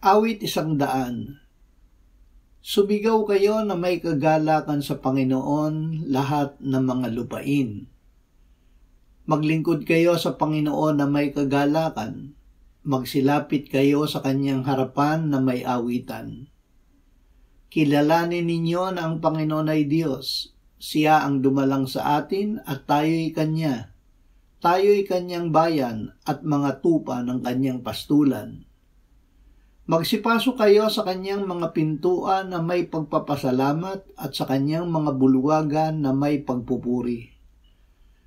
Awit 100. Sumigaw kayo na may kagalakan sa Panginoon lahat ng mga lupain. Maglingkod kayo sa Panginoon na may kagalakan. Magsilapit kayo sa kanyang harapan na may awitan. Kilalanin ninyo na ang Panginoon ay Diyos. Siya ang dumalang sa atin at tayo'y Kanya. Tayo'y Kanyang bayan at mga tupa ng Kanyang pastulan. Magsipasok kayo sa Kanyang mga pintuan na may pagpapasalamat at sa Kanyang mga bulwagan na may pagpupuri.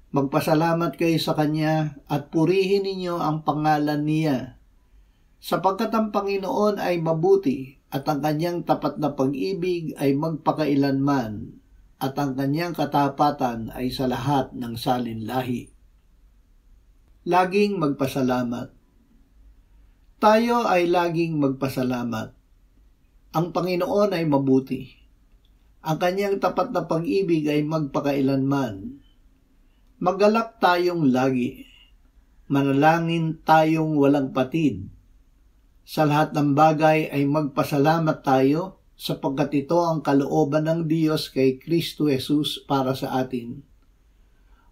Magpasalamat kayo sa Kanya at purihin ninyo ang pangalan niya. Sapagkat ang Panginoon ay mabuti at ang Kanyang tapat na pag-ibig ay magpakailanman at ang Kanyang katapatan ay sa lahat ng salinlahi. Laging magpasalamat. Tayo ay laging magpasalamat. Ang Panginoon ay mabuti. Ang Kanyang tapat na pag-ibig ay magpakailanman. Magalak tayong lagi. Manalangin tayong walang patid. Sa lahat ng bagay ay magpasalamat tayo sapagkat ito ang kalooban ng Diyos kay Kristo Jesus para sa atin.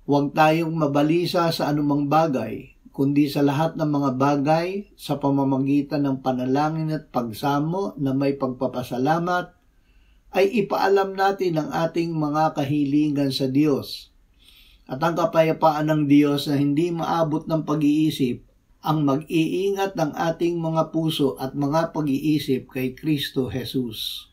Huwag tayong mabalisa sa anumang bagay, kundi sa lahat ng mga bagay sa pamamagitan ng panalangin at pagsamo na may pagpapasalamat ay ipaalam natin ang ating mga kahilingan sa Diyos. At ang kapayapaan ng Diyos na hindi maabot ng pag-iisip ang mag-iingat ng ating mga puso at mga pag-iisip kay Kristo Jesus.